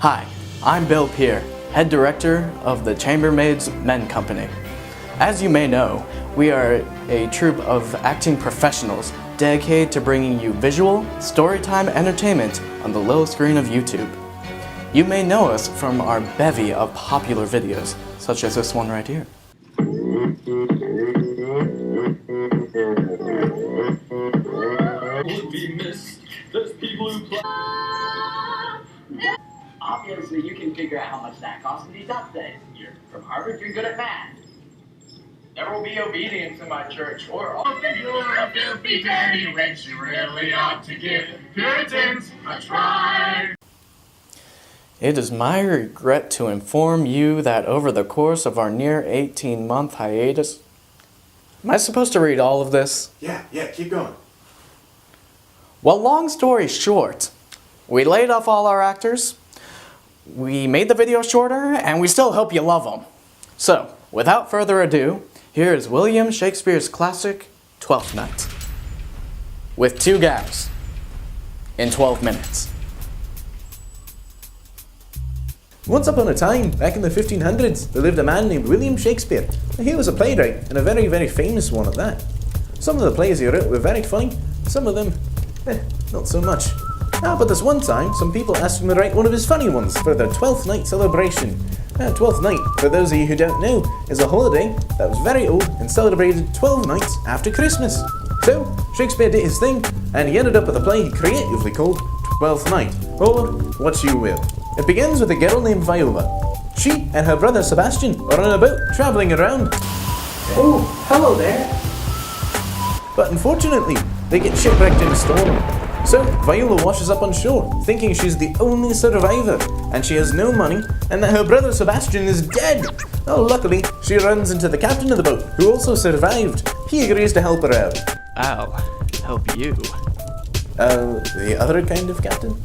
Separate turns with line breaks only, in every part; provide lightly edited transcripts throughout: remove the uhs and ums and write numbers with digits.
Hi, I'm Bill Peer, Head Director of the Chambermaids Men Company. As you may know, we are a troupe of acting professionals dedicated to bringing you visual, storytime entertainment on the little screen of YouTube. You may know us from our bevy of popular videos, such as this one right here.
Obviously, you can figure out how much that costs and deduct that. You're from Harvard, you're good at math. There will be obedience in my church, or you're a filthy daddy wench, you really ought to give Puritans a try.
It is my regret to inform you that over the course of our near 18-month hiatus... Am I supposed to read all of this?
Yeah, keep going.
Well, long story short, we laid off all our actors, we made the video shorter, and we still hope you love them. So, without further ado, here is William Shakespeare's classic, Twelfth Night. With 2 gags, in 12 minutes.
Once upon a time, back in the 1500s, there lived a man named William Shakespeare. He was a playwright, and a very, very famous one at that. Some of the plays he wrote were very funny, some of them, not so much. But this one time, some people asked him to write one of his funny ones for their 12th night celebration. 12th night, for those of you who don't know, is a holiday that was very old and celebrated 12 nights after Christmas. So, Shakespeare did his thing, and he ended up with a play he creatively called Twelfth Night, or What You Will. It begins with a girl named Viola. She and her brother Sebastian are on a boat travelling around.
Oh, hello there.
But unfortunately, they get shipwrecked in a storm. So Viola washes up on shore, thinking she's the only survivor, and she has no money, and that her brother Sebastian is dead. Oh, luckily, she runs into the captain of the boat, who also survived. He agrees to help her out.
I'll help you.
The other kind of captain?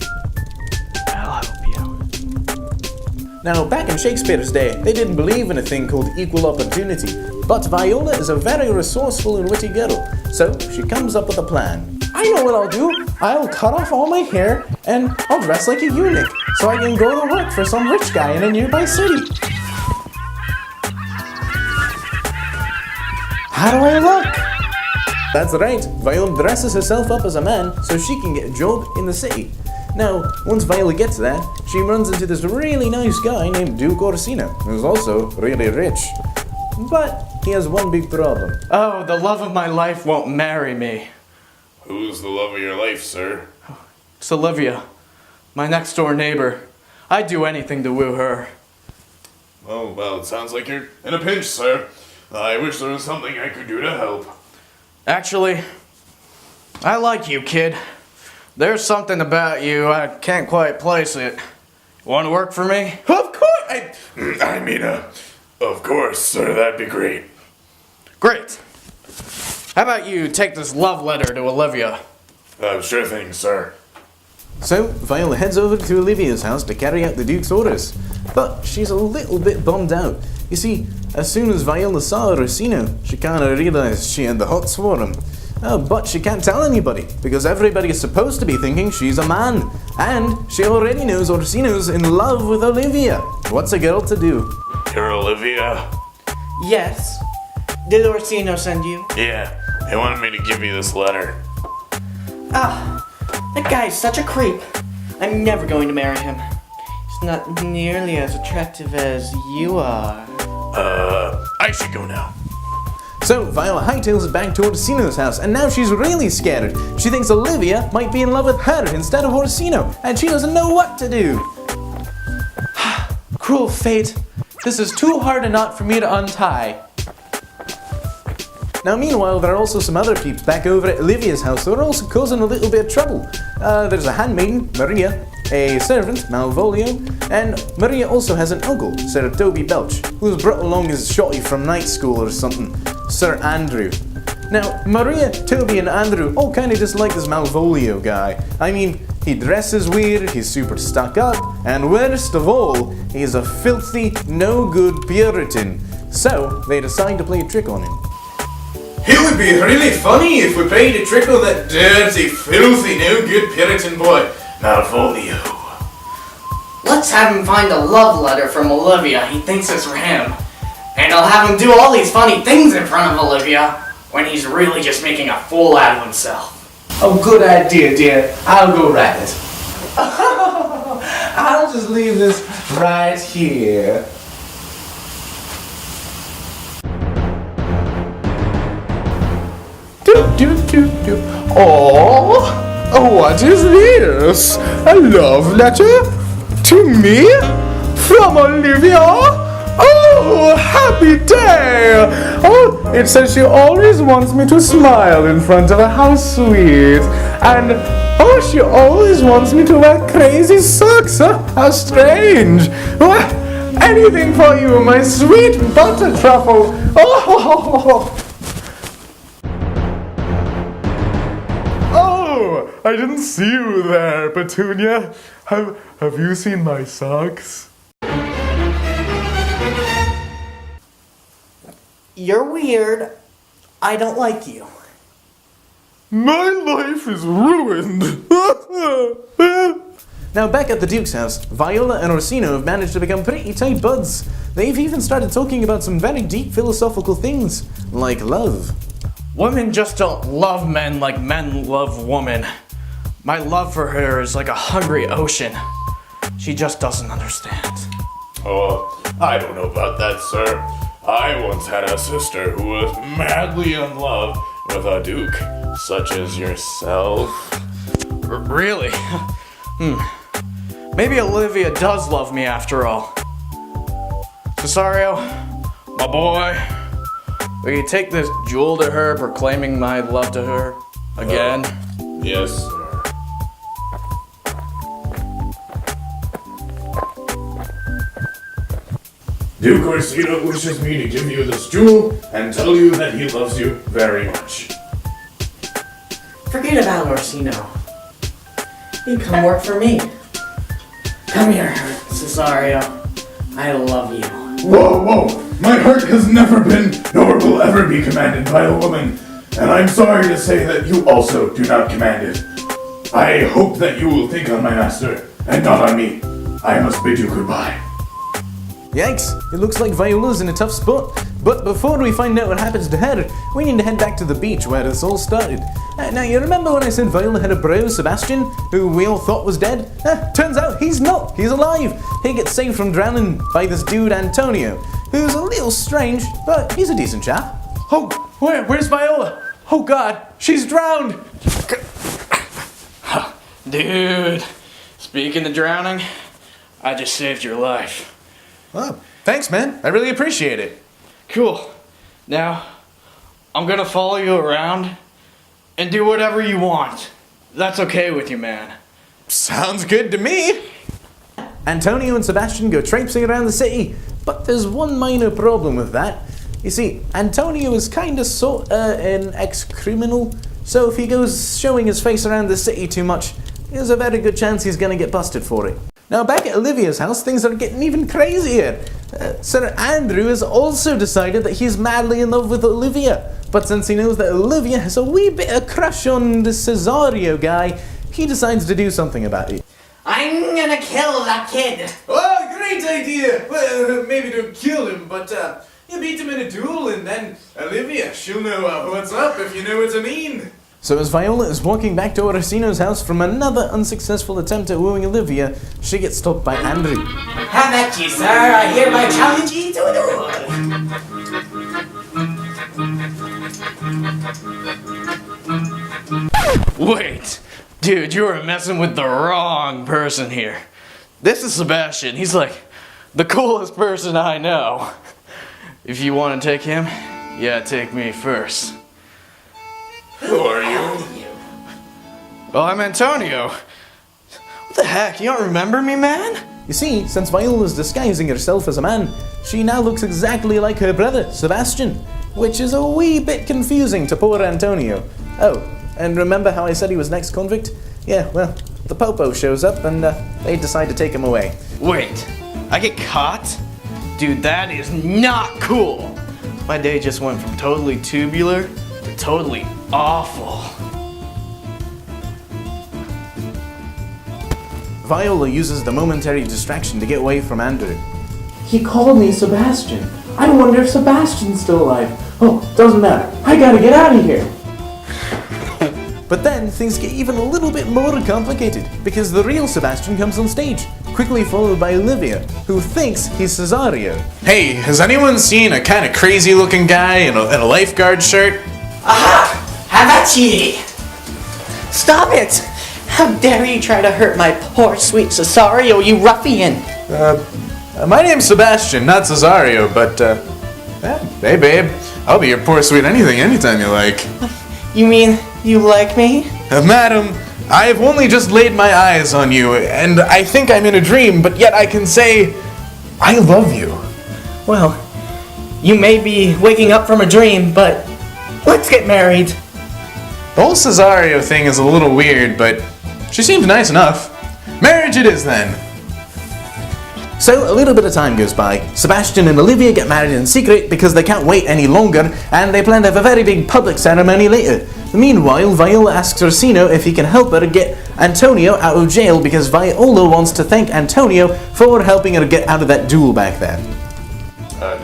I'll help you.
Now, back in Shakespeare's day, they didn't believe in a thing called equal opportunity, but Viola is a very resourceful and witty girl, so she comes up with a plan. I know what I'll do. I'll cut off all my hair and I'll dress like a eunuch so I can go to work for some rich guy in a nearby city. How do I look? That's right, Viola dresses herself up as a man so she can get a job in the city. Now, once Viola gets there, she runs into this really nice guy named Duke Orsino, who's also really rich. But he has one big problem.
Oh, the love of my life won't marry me.
Who's the love of your life, sir?
It's Olivia, my next door neighbor. I'd do anything to woo her.
Oh, well, it sounds like you're in a pinch, sir. I wish there was something I could do to help.
Actually, I like you, kid. There's something about you, I can't quite place it. Want to work for me?
Of course! Of course, sir, that'd be great.
Great. How about you take this love letter to Olivia?
Sure thing, sir.
So, Viola heads over to Olivia's house to carry out the Duke's orders. But she's a little bit bummed out. You see, as soon as Viola saw Orsino, she kinda realized she had the hots for him. But she can't tell anybody, because everybody is supposed to be thinking she's a man. And she already knows Orsino's in love with Olivia. What's a girl to do?
You're Olivia?
Yes. Did Orsino send you?
Yeah, he wanted me to give you this letter.
That guy's such a creep. I'm never going to marry him. He's not nearly as attractive as you are.
I should go now.
So, Viola hightails it back to Orsino's house, and now she's really scared. She thinks Olivia might be in love with her instead of Orsino, and she doesn't know what to do.
Cruel fate. This is too hard a knot for me to untie.
Now, meanwhile, there are also some other peeps back over at Olivia's house who are also causing a little bit of trouble. There's a handmaiden, Maria, a servant, Malvolio, and Maria also has an uncle, Sir Toby Belch, who was brought along as shotty from night school or something, Sir Andrew. Now, Maria, Toby, and Andrew all kind of dislike this Malvolio guy. I mean, he dresses weird, he's super stuck up, and worst of all, he's a filthy, no-good Puritan. So, they decide to play a trick on him.
It would be really funny if we played a trick on that dirty, filthy, no-good Puritan boy, Malvolio.
Let's have him find a love letter from Olivia he thinks is for him. And I'll have him do all these funny things in front of Olivia when he's really just making a fool out of himself.
Oh, good idea, dear. I'll go write it. I'll just leave this right here. Oh, what is this? A love letter? To me? From Olivia? Oh, happy day! Oh, it says she always wants me to smile in front of her. How sweet. And, oh, she always wants me to wear crazy socks. Huh? How strange. Anything for you, my sweet butter truffle. Oh, I didn't see you there, Petunia. Have you seen my socks?
You're weird. I don't like you.
My life is ruined. Now back at the Duke's house, Viola and Orsino have managed to become pretty tight buds. They've even started talking about some very deep philosophical things, like love.
Women just don't love men like men love women. My love for her is like a hungry ocean. She just doesn't understand.
Oh, I don't know about that, sir. I once had a sister who was madly in love with a duke, such as yourself.
Really? Maybe Olivia does love me after all. Cesario, my boy, will you take this jewel to her, proclaiming my love to her again?
Yes, sir. Duke Orsino wishes me to give you this jewel and tell you that he loves you very much.
Forget about Orsino. You come work for me. Come here, Cesario. I love you.
Whoa, whoa! My heart has never been, nor will ever be commanded by a woman, and I'm sorry to say that you also do not command it. I hope that you will think on my master, and not on me. I must bid you goodbye.
Yikes, it looks like Viola's in a tough spot. But before we find out what happens to her, we need to head back to the beach where this all started. Now, you remember when I said Viola had a bro, Sebastian, who we all thought was dead? Turns out he's not, he's alive. He gets saved from drowning by this dude Antonio, who's a little strange, but he's a decent chap.
Oh, where's Viola? Oh God, she's drowned! Dude, speaking of drowning, I just saved your life.
Oh, thanks, man. I really appreciate it.
Cool. Now, I'm gonna follow you around and do whatever you want. That's okay with you, man.
Sounds good to me. Antonio and Sebastian go traipsing around the city, but there's one minor problem with that. You see, Antonio is kinda sorta an ex-criminal, so if he goes showing his face around the city too much, there's a very good chance he's gonna get busted for it. Now back at Olivia's house, things are getting even crazier. Sir Andrew has also decided that he's madly in love with Olivia, but since he knows that Olivia has a wee bit of crush on the Cesario guy, he decides to do something about it.
I'm gonna kill that kid.
Oh, great idea! Well, maybe don't kill him, but you beat him in a duel, and then Olivia, she'll know what's up, if you know what I mean. So as Viola is walking back to Orsino's house from another unsuccessful attempt at wooing Olivia, she gets stopped by Andrew.
Have at you, sir. I hereby challenge you to a duel.
Wait, dude, you are messing with the wrong person here. This is Sebastian. He's like the coolest person I know. If you want to take him, yeah, take me first.
Who are you?
Well, I'm Antonio. What the heck? You don't remember me, man?
You see, since Viola's disguising herself as a man, she now looks exactly like her brother, Sebastian, which is a wee bit confusing to poor Antonio. Oh, and remember how I said he was an ex-convict? Yeah, well, the Popo shows up and they decide to take him away.
Wait, I get caught? Dude, that is not cool. My day just went from totally tubular to totally awful.
Viola uses the momentary distraction to get away from Andrew.
He called me Sebastian. I wonder if Sebastian's still alive. Oh, doesn't matter. I gotta get out of here.
But then things get even a little bit more complicated because the real Sebastian comes on stage, quickly followed by Olivia, who thinks he's Cesario.
Hey, has anyone seen a kind of crazy looking guy in a lifeguard shirt?
Aha! Havachi!
Stop it! How dare you try to hurt my poor sweet Cesario, you ruffian!
My name's Sebastian, not Cesario, but, hey babe, I'll be your poor sweet anything anytime you like.
You mean you like me?
Madam, I have only just laid my eyes on you, and I think I'm in a dream, but yet I can say, I love you.
Well, you may be waking up from a dream, but let's get married.
The whole Cesario thing is a little weird, but she seems nice enough. Marriage it is then.
So a little bit of time goes by. Sebastian and Olivia get married in secret because they can't wait any longer, and they plan to have a very big public ceremony later. Meanwhile, Viola asks Orsino if he can help her get Antonio out of jail because Viola wants to thank Antonio for helping her get out of that duel back then.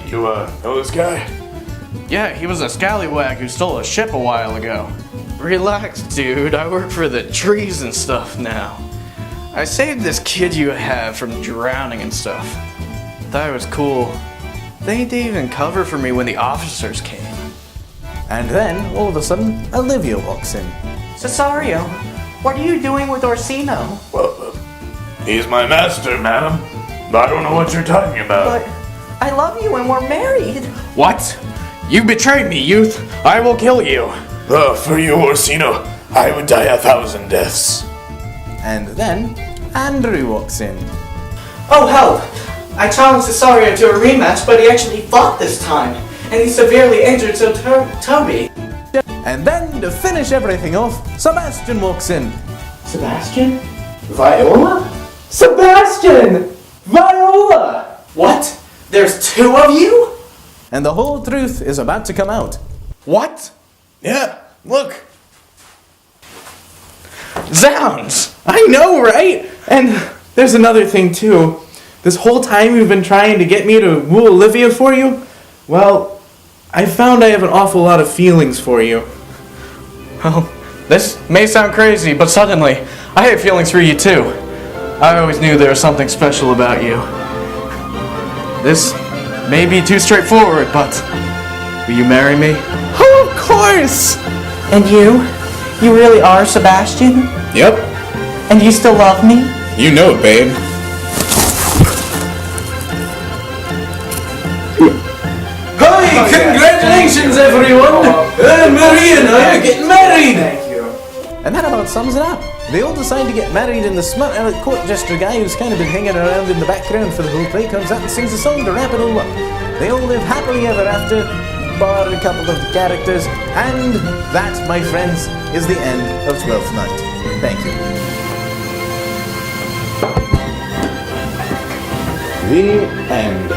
You know this guy?
Yeah, he was a scallywag who stole a ship a while ago. Relax, dude. I work for the trees and stuff now. I saved this kid you have from drowning and stuff. Thought it was cool. They didn't even cover for me when the officers came.
And then, all of a sudden, Olivia walks in.
Cesario, what are you doing with Orsino?
Well, he's my master, madam. I don't know what you're talking about.
But I love you and we're married.
What? You betrayed me, youth. I will kill you.
For you, Orsino, I would die 1,000 deaths.
And then, Andrew walks in.
Oh hell! I challenged Cesario to a rematch, but he actually fought this time. And he severely injured Toby.
And then, to finish everything off, Sebastian walks in.
Sebastian? Viola? Sebastian! Viola!
What? There's two of you?
And the whole truth is about to come out.
What?
Yeah, look.
Zounds! I know, right? And there's another thing too. This whole time you've been trying to get me to woo Olivia for you? Well, I found I have an awful lot of feelings for you.
Well, this may sound crazy, but suddenly, I have feelings for you too. I always knew there was something special about you. This may be too straightforward, but will you marry me?
Oh, of course!
And you? You really are Sebastian?
Yep.
And you still love me?
You know it, babe.
Hi! Congratulations, everyone! Marie and I are getting married!
Thank you.
And that about sums it up. They all decide to get married, and the smart aleck court jester guy who's kind of been hanging around in the background for the whole play comes out and sings a song to wrap it all up. They all live happily ever after, bar a couple of the characters, and that, my friends, is the end of 12th Night. Thank you.
The end.